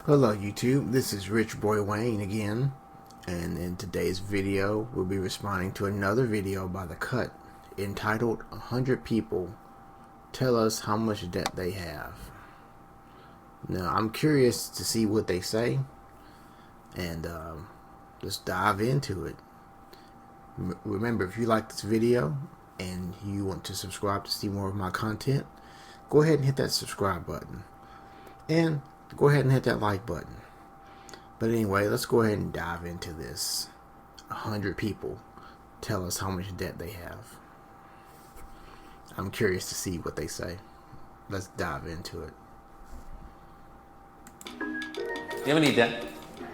Hello YouTube, this is Richboywayne again, and in today's video we'll be responding to another video by The Cut entitled 100 People Tell Us How Much Debt They Have. Now I'm curious to see what they say, and let's dive into it. Remember, if you like this video and you want to subscribe to see more of my content, go ahead and hit that subscribe button. And go ahead and hit that like button. But anyway, let's go ahead and dive into this. 100 people tell us how much debt they have. I'm curious to see what they say. Let's dive into it. You have any debt?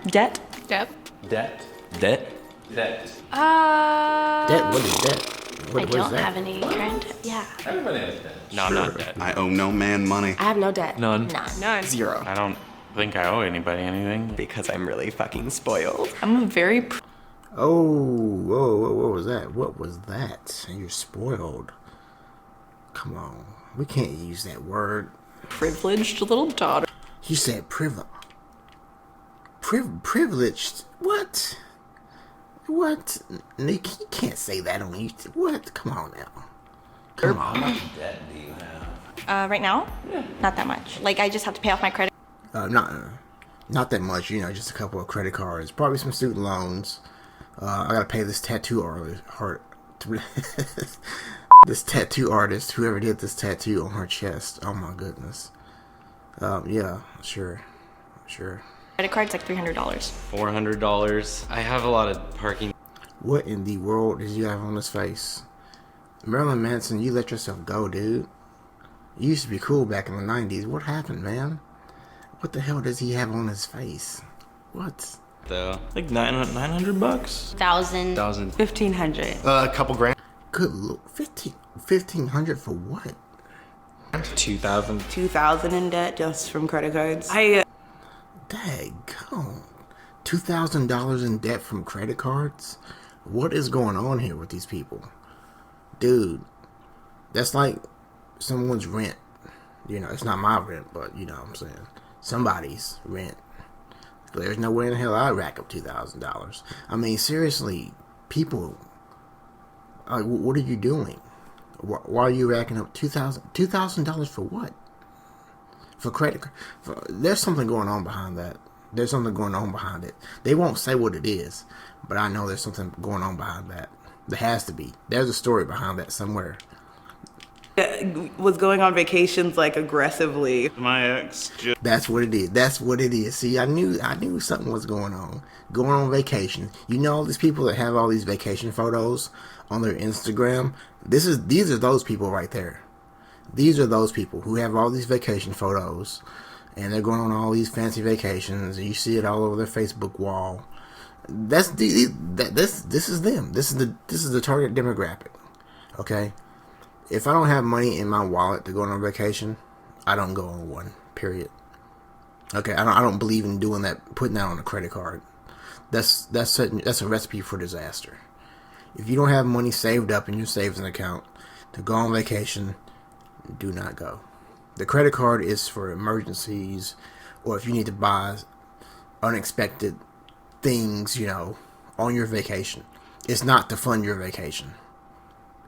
Debt? Debt? Debt? Debt? Debt. Debt? What is debt? I don't have any current. Yeah. Everybody has debt. No, I'm not debt. I owe no man money. I have no debt. None. None. Zero. I don't think I owe anybody anything. Because I'm really fucking spoiled. I'm a very Oh, whoa, what was that? What was that? You're spoiled. Come on. We can't use that word. privileged little daughter. You said privileged. What? What? Nick, you can't say that on YouTube. What? Come on now. Come on. How much debt do you have? Right now? Yeah. Not that much. Like, I just have to pay off my credit. Not that much, you know, just a couple of credit cards, probably some student loans. I gotta pay this tattoo this tattoo artist, whoever did this tattoo on her chest. Oh my goodness. Yeah, sure. Credit card's like $300. $400. I have a lot of parking. What in the world did you have on his face? Marilyn Manson, you let yourself go, dude. You used to be cool back in the 90s. What happened, man? What the hell does he have on his face? What? Though. Like 900 bucks? 1,000. 1,500. A couple grand. Good lord. 1,500 for what? 2,000. 2,000 in debt just from credit cards. Daggone. $2,000 in debt from credit cards? What is going on here with these people? Dude, that's like someone's rent. You know, it's not my rent, but you know what I'm saying. Somebody's rent. There's no way in the hell I'd rack up $2,000. I mean, seriously, people, like, what are you doing? Why are you racking up $2,000 for what? For credit card? There's something going on behind that. There's something going on behind it. They won't say what it is, but I know there's something going on behind that. There has to be. There's a story behind that somewhere. Was going on vacations like aggressively. My ex just... That's what it is. That's what it is. See, I knew something was going on. Going on vacation. You know all these people that have all these vacation photos on their Instagram? These are those people right there. These are those people who have all these vacation photos, and they're going on all these fancy vacations, and you see it all over their Facebook wall. This is them. This is the target demographic. Okay? If I don't have money in my wallet to go on vacation, I don't go on one. Period. Okay, I don't believe in doing that, putting that on a credit card. That's a recipe for disaster. If you don't have money saved up in your savings account to go on vacation, do not go. The credit card is for emergencies, or if you need to buy unexpected things, you know, on your vacation. It's not to fund your vacation.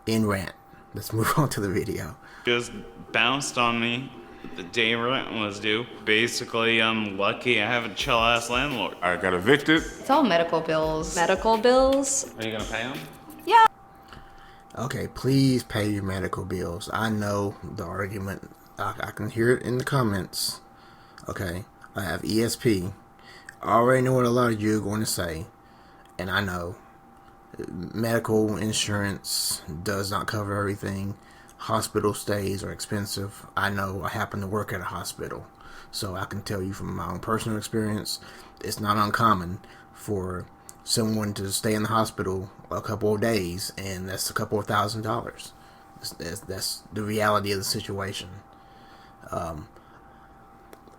In rant. Let's move on to the video. just bounced on me the day rent was due. Basically, I'm lucky I have a chill-ass landlord. I got evicted. It's all medical bills. Medical bills? Are you gonna pay him? Yeah. Okay, please pay your medical bills. I know the argument. I can hear it in the comments. Okay, I have ESP. I already know what a lot of you are going to say. And I know. Medical insurance does not cover everything. Hospital stays are expensive. I know. I happen to work at a hospital. So I can tell you from my own personal experience, it's not uncommon for someone to stay in the hospital a couple of days, and that's a couple of $1,000s. That's the reality of the situation.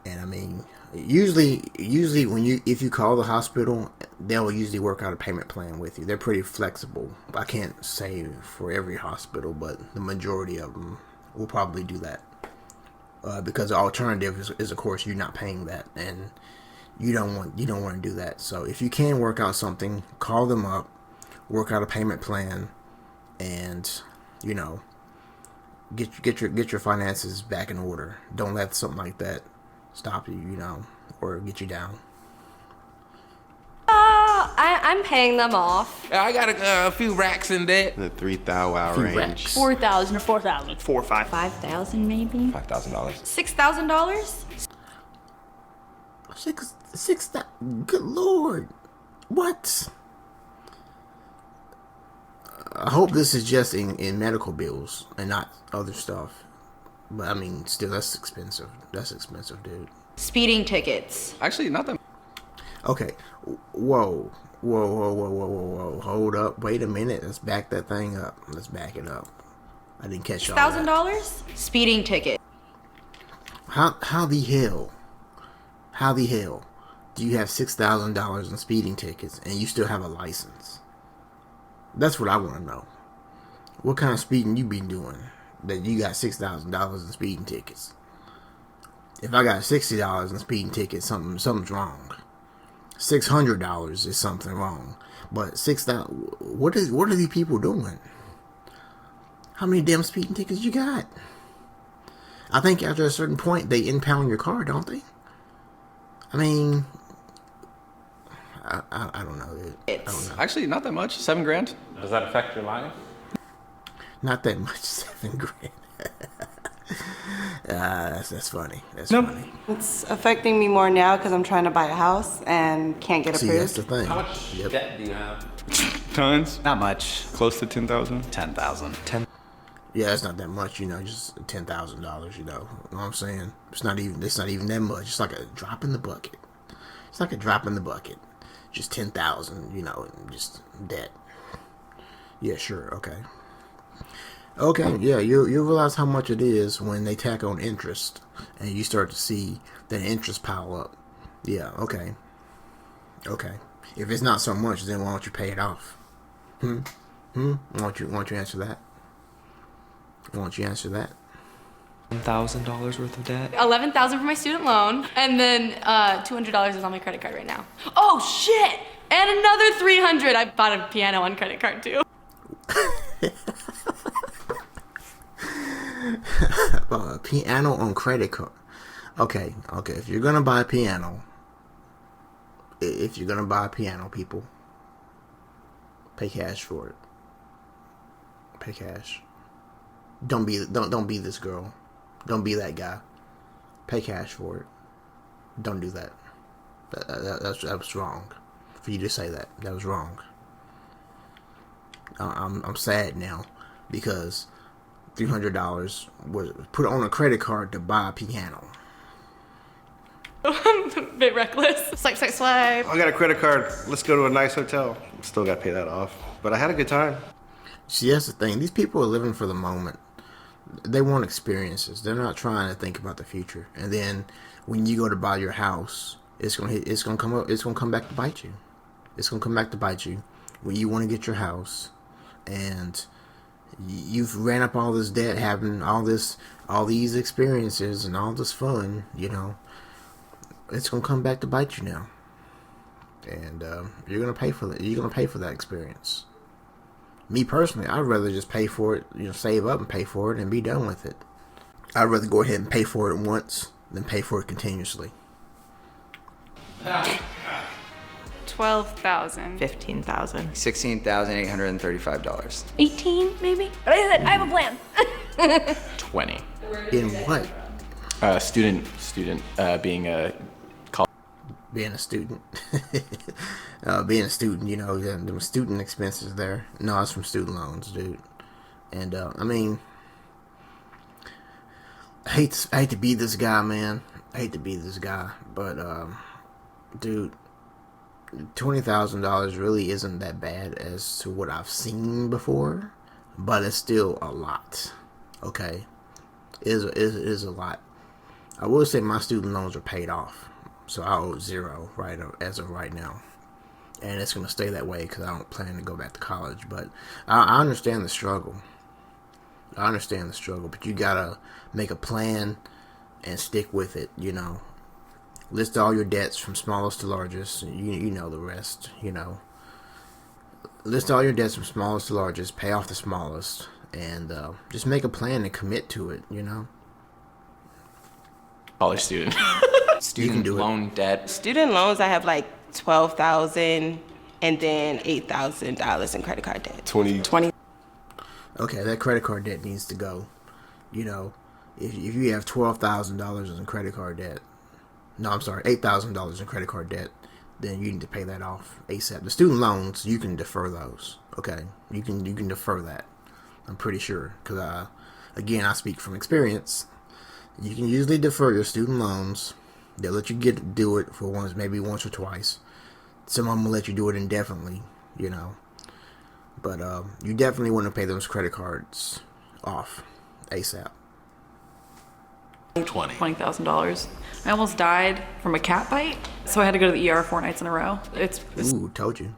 And I mean, usually if you call the hospital, they'll usually work out a payment plan with you. They're pretty flexible. I can't say for every hospital, but the majority of them will probably do that. Because the alternative is of course, you're not paying that, and you don't want to do that. So if you can work out something, call them up, work out a payment plan, and get your finances back in order. Don't let something like that stop you, or get you down. I'm paying them off. I got a few racks in debt. The 3,000 range. Racks. 4,000 or 4,000. 4 or 5. 5,000 maybe. $5,000. $6,000? Six. Good Lord, what? I hope this is just in medical bills and not other stuff. But I mean, still, that's expensive. That's expensive, dude. Speeding tickets. Actually, not that. Okay, whoa. Hold up, wait a minute. Let's back that thing up. Let's back it up. I didn't catch all that. $1,000? Speeding ticket. How the hell do you have $6,000 in speeding tickets and you still have a license? That's what I want to know. What kind of speeding you been doing that you got $6,000 in speeding tickets? If I got $60 in speeding tickets, something's wrong. $600 is something wrong. But $6,000, what are these people doing? How many damn speeding tickets you got? I think after a certain point they impound your car, don't they? I mean, I don't know, dude. I don't know. Actually, not that much. $7,000. Does that affect your life? Not that much. $7,000. That's funny. That's funny. It's affecting me more now because I'm trying to buy a house and can't get See, approved. that's the thing. How much debt do you have? Tons. Not much. Close to 10,000. 10,000. Yeah, it's not that much, just $10,000, you know what I'm saying? It's not even that much. It's like a drop in the bucket. It's like a drop in the bucket. Just 10,000, and just debt. Yeah, sure, okay. Okay, yeah, you realize how much it is when they tack on interest and you start to see that interest pile up. Yeah, okay. Okay. If it's not so much, then why don't you pay it off? Why don't you answer that? Why don't you answer that? $1,000 worth of debt. $11,000 for my student loan, and then $200 is on my credit card right now. Oh shit! And another $300. I bought a piano on credit card too. A piano on credit card. Okay. If you're gonna buy a piano, people, pay cash for it. Pay cash. Don't be this girl. Don't be that guy. Pay cash for it. Don't do that. That was wrong for you to say that. That was wrong. I'm sad now because $300 was put on a credit card to buy a piano. A bit reckless. Swipe. I got a credit card. Let's go to a nice hotel. Still got to pay that off. But I had a good time. See, that's the thing. These people are living for the moment. They want experiences. They're not trying to think about the future. And then when you go to buy your house, it's gonna come back to bite you. It's gonna come back to bite you when you want to get your house, and you've ran up all this debt, having all these experiences and all this fun. It's gonna come back to bite you now, and you're gonna pay for that. You're gonna pay for that experience. Me personally, I'd rather just pay for it, save up and pay for it and be done with it. I'd rather go ahead and pay for it once than pay for it continuously. 12,000. 15,000. $16,835. 18 maybe? But I have a plan. 20. In what? Student, being a Being a student. Being a student, there were student expenses there. No, it's from student loans, dude. And, I mean, I hate to be this guy, man. I hate to be this guy. But, dude, $20,000 really isn't that bad as to what I've seen before. But it's still a lot. Okay? It is a lot. I will say my student loans are paid off. So I owe $0 right as of right now, and it's gonna stay that way because I don't plan to go back to college. But I understand the struggle. But you gotta make a plan and stick with it. List all your debts from smallest to largest. You know the rest. List all your debts from smallest to largest. Pay off the smallest, and just make a plan and commit to it. College student. Student do it. loan debt. Student loans, I have like $12,000 and then $8,000 in credit card debt. 20. Okay, that credit card debt needs to go. If you have $12,000 in credit card debt, no, I'm sorry, $8,000 in credit card debt, then you need to pay that off ASAP. The student loans, you can defer those. Okay, you can defer that. I'm pretty sure, because again, I speak from experience. You can usually defer your student loans. They'll let you do it for maybe once or twice. Some of them will let you do it indefinitely, But you definitely want to pay those credit cards off ASAP. $20,000. I almost died from a cat bite, so I had to go to the ER 4 nights in a row. Ooh, told you.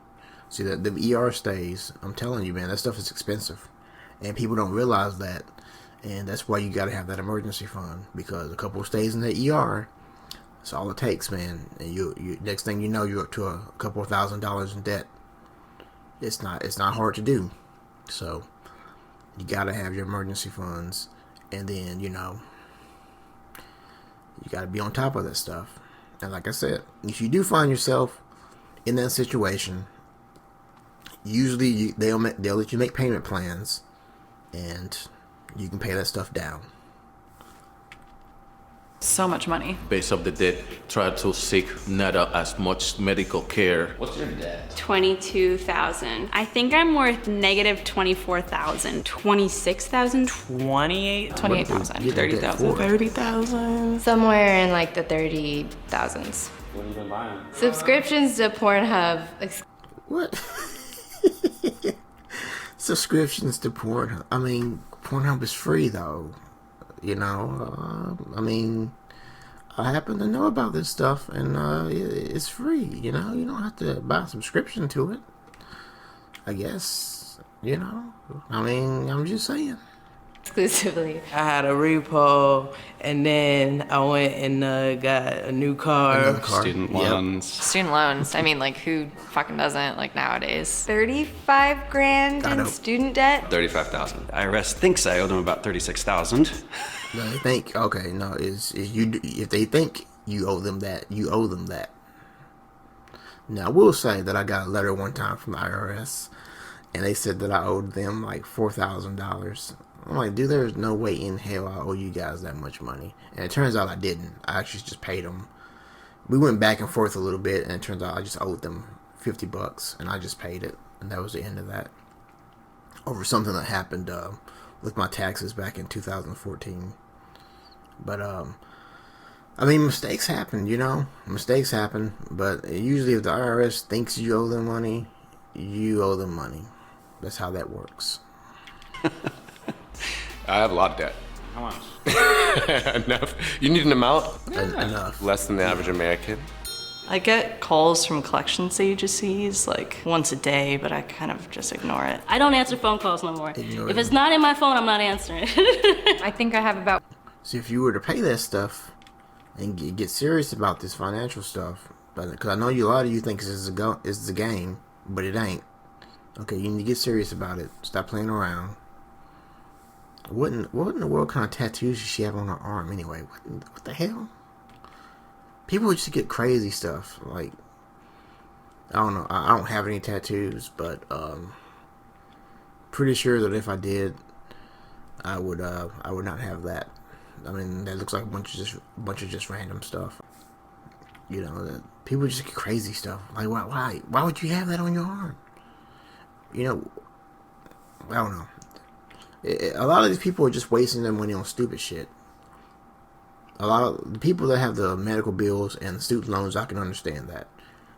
See, the ER stays, I'm telling you, man, that stuff is expensive. And people don't realize that. And that's why you got to have that emergency fund, because a couple of stays in the ER, that's all it takes, man. And you next thing you know, you're up to a couple of $1,000s in debt. It's not hard to do. So you got to have your emergency funds, and then you got to be on top of that stuff. And like I said, if you do find yourself in that situation, usually they'll let you make payment plans, and you can pay that stuff down. So much money. Based off the debt, try to seek not as much medical care. What's your debt? $22,000. I think I'm worth negative $24,000. $26,000. $28,000. $30,000. Somewhere in like the 30,000s. What have you been buying? Subscriptions to Pornhub. What? Subscriptions to Pornhub. I mean, Pornhub is free though. I happen to know about this stuff, and it's free. You don't have to buy a subscription to it. I guess. I'm just saying. Exclusively. I had a repo, and then I went and got a new car. Student loans. Student loans. I mean, like, who fucking doesn't, like, nowadays? $35,000 in student debt. $35,000. IRS thinks I owe them about $36,000. No, they think. Okay, no, is you? If they think you owe them that, you owe them that. Now, I will say that I got a letter one time from the IRS, and they said that I owed them like $4,000. I'm like, dude, there's no way in hell I owe you guys that much money. And it turns out I didn't. I actually just paid them. We went back and forth a little bit, and it turns out I just owed them $50, and I just paid it, and that was the end of that. Over something that happened with my taxes back in 2014. But mistakes happen, Mistakes happen, but usually if the IRS thinks you owe them money, you owe them money. That's how that works. I have a lot of debt. How much? Enough. You need an amount? Enough. Less than the average American. I get calls from collections agencies like once a day, but I kind of just ignore it. I don't answer phone calls no more. If it's not in my phone, I'm not answering. I think I have about... See, if you were to pay that stuff and get serious about this financial stuff, because I know a lot of you think it's a game, but it ain't. Okay, you need to get serious about it. Stop playing around. What in the world kind of tattoos does she have on her arm anyway? What the hell? People just get crazy stuff. Like, I don't know. I don't have any tattoos, but pretty sure that if I did, I would not have that. I mean, that looks like a bunch of just random stuff. That people just get crazy stuff. Like, why would you have that on your arm? I don't know. A lot of these people are just wasting their money on stupid shit. A lot of the people that have the medical bills and the student loans, I can understand that.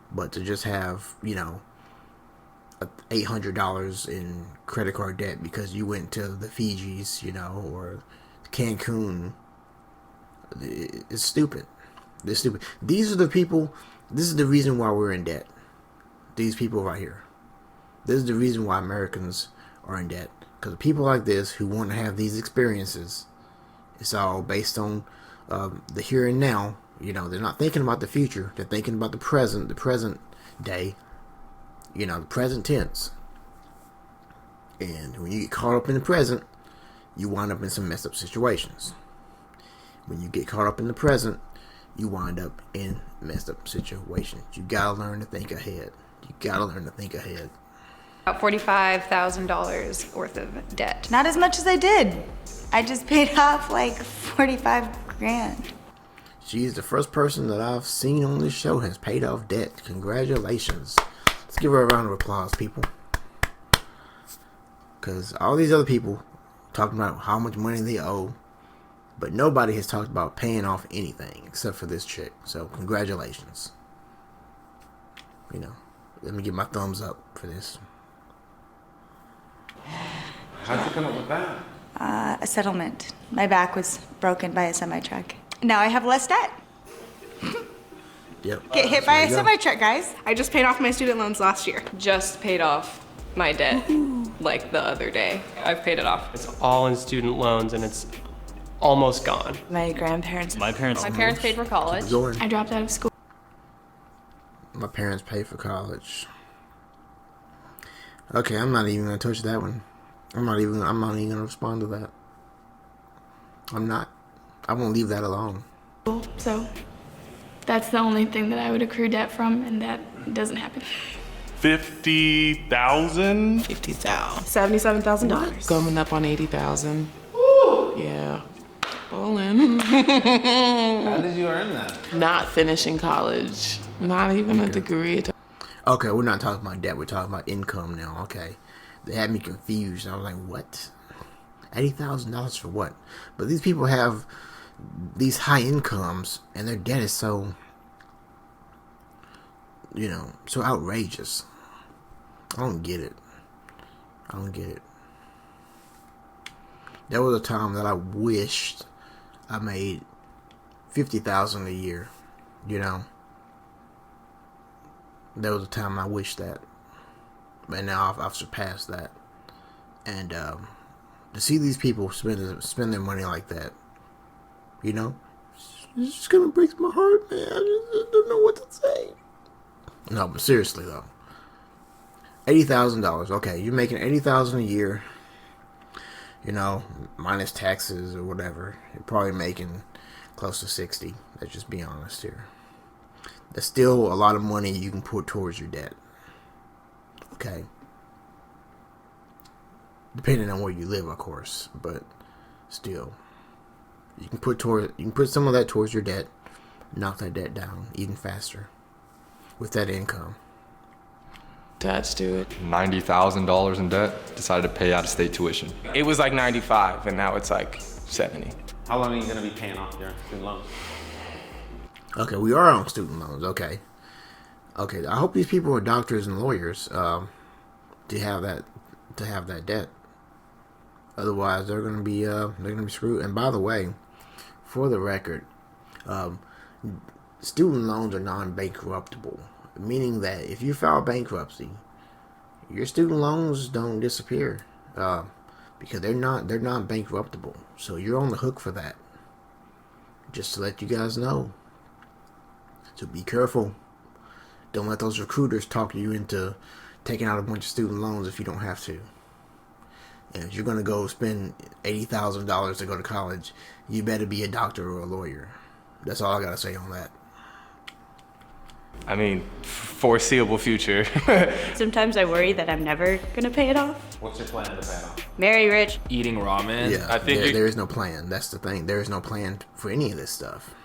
But to just have, $800 in credit card debt because you went to the Fijis, or Cancun, it's stupid. They're stupid. These are the people, this is the reason why we're in debt. These people right here. This is the reason why Americans are in debt. Because people like this who want to have these experiences, it's all based on the here and now, You know, they're not thinking about the future. They're thinking about the present day. You know, the present tense. And when you get caught up in the present, you wind up in some messed up situations. When you get caught up in the present, you wind up in messed up situations. You gotta learn to think ahead. About $45,000 worth of debt. Not as much as I did. I just paid off like 45 grand. She's the first person that I've seen on this show has paid off debt. Congratulations. Let's give her a round of applause, people. Because all these other people talking about how much money they owe, but nobody has talked about paying off anything except for this chick. So congratulations. You know, let me give my thumbs up for this. How'd you come up with that? A settlement. My back was broken by a semi-truck. Now I have less debt. Yep. Get hit by a semi-truck, guys. I just paid off my student loans last year. Just paid off my debt like the other day. I've paid it off. It's all in student loans and it's almost gone. My grandparents. My parents paid for college. I dropped out of school. My parents paid for college. Okay, I'm not even gonna touch that one. I'm not even gonna respond to that. I'm not. I won't leave that alone. So that's the only thing that I would accrue debt from, and that doesn't happen. $50,000? $77,000. Coming up on 80,000. Yeah. Ballin'. How did you earn that? Not finishing college. Not even a degree. Okay, we're not talking about debt. We're talking about income now. Okay. They had me confused. I was like, what? $80,000 for what? But these people have these high incomes and their debt is so, you know, so outrageous. I don't get it. There was a time that I wished I made $50,000 a year, you know. There was a time I wished that. But now I've surpassed that. And to see these people spend their money like that, you know, it's just gonna break my heart, man. I just don't know what to say. No, but seriously though, $80,000. Okay, you're making $80,000 a year. You know, minus taxes or whatever, you're probably making close to 60. Let's just be honest here. That's still a lot of money you can put towards your debt. Okay. Depending on where you live, of course, but still, you can put some of that towards your debt, knock that debt down even faster with that income. Attached to it. $90,000 in debt. Decided to pay out of state tuition. It was like 95, and now it's like 70. How long are you going to be paying off your student loans? Okay, we are on student loans. Okay, I hope these people are doctors and lawyers to have that debt. Otherwise, they're gonna be screwed. And by the way, for the record, student loans are non-bankruptable, meaning that if you file bankruptcy, your student loans don't disappear because they're not bankruptable. So you're on the hook for that. Just to let you guys know. So be careful. Don't let those recruiters talk you into taking out a bunch of student loans if you don't have to. And if you're going to go spend $80,000 to go to college, you better be a doctor or a lawyer. That's all I got to say on that. I mean, foreseeable future. Sometimes I worry that I'm never going to pay it off. What's your plan to pay it off? Marry rich. Eating ramen. Yeah, I think there is no plan. That's the thing. There is no plan for any of this stuff.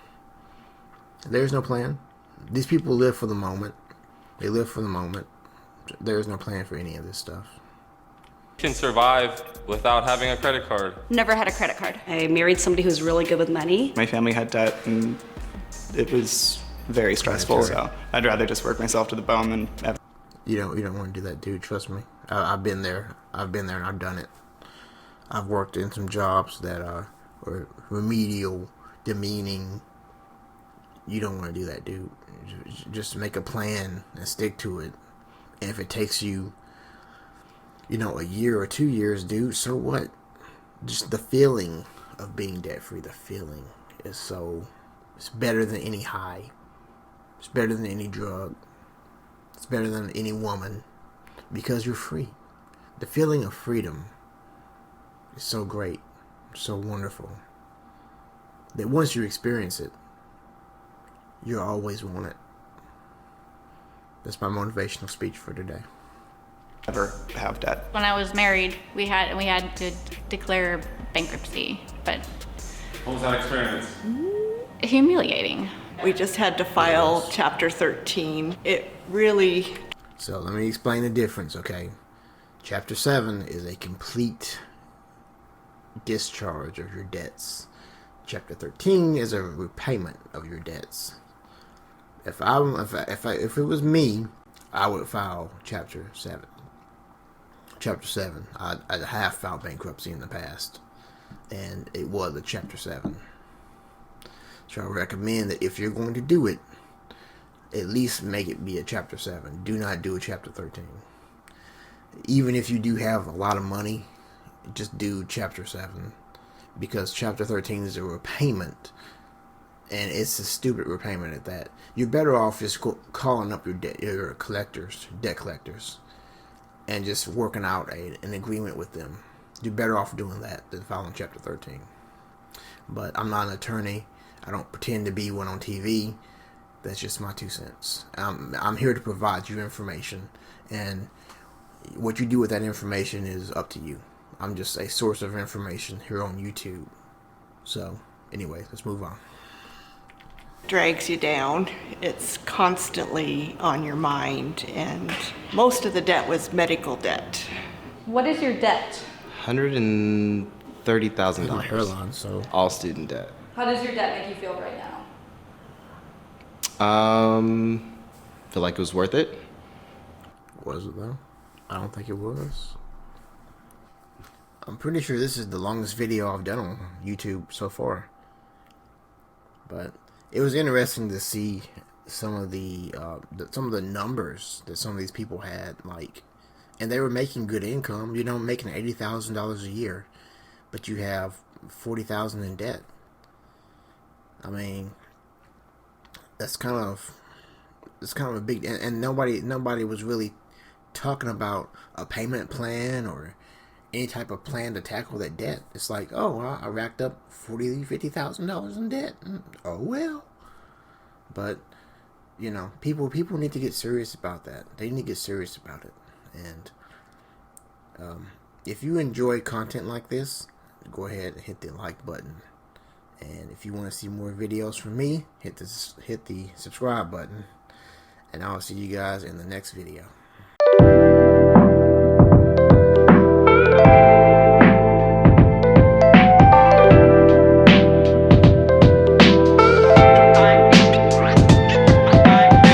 There's no plan. These people live for the moment. They live for the moment. There is no plan for any of this stuff. Can survive without having a credit card. Never had a credit card. I married somebody who's really good with money. My family had debt and it was very stressful, so I'd rather just work myself to the bone than ever. You don't want to do that, dude. Trust me. I've been there. And I've done it. I've worked in some jobs that were remedial, demeaning. You don't want to do that, dude. Just make a plan and stick to it. And if it takes you, a year or 2 years, dude, so what? Just the feeling of being debt free, the feeling is so It's better than any high. It's better than any drug. It's better than any woman. Because you're free. The feeling of freedom is so great. So wonderful. That once you experience it, you'll always want it. That's my motivational speech for today. Never have debt. When I was married, we had to declare bankruptcy, but What was that experience? humiliating. We just had to file Chapter 13. It really... So let me explain the difference, okay? Chapter 7 is a complete discharge of your debts. Chapter 13 is a repayment of your debts. If it was me, I would file Chapter 7. Chapter 7. I have filed bankruptcy in the past, and it was a Chapter 7. So I recommend that if you're going to do it, at least make it be a Chapter 7. Do not do a Chapter 13. Even if you do have a lot of money, just do Chapter 7. Because Chapter 13 is a repayment. And it's a stupid repayment at that. You're better off just calling up your debt collectors, and just working out an agreement with them. You're better off doing that than filing Chapter 13. But I'm not an attorney. I don't pretend to be one on TV. That's just my 2 cents. I'm here to provide you information, and what you do with that information is up to you. I'm just a source of information here on YouTube. So, anyway, let's move on. drags you down. It's constantly on your mind, and most of the debt was medical debt. What is your debt? $130,000. Hairline, so all student debt. How does your debt make you feel right now? Feel like it was worth it. Was it though? I don't think it was. I'm pretty sure this is the longest video I've done on YouTube so far. But it was interesting to see some of the numbers that some of these people had, like, and they were making good income, you know, making $80,000 a year, but you have $40,000 in debt. I mean, it's kind of a big, and nobody was really talking about a payment plan or any type of plan to tackle that debt. It's like, oh, well, I racked up $50,000 in debt. Oh well. But you know, people need to get serious about that. They need to get serious about it. And if you enjoy content like this, go ahead and hit the like button. And if you want to see more videos from me, hit the subscribe button. And I'll see you guys in the next video.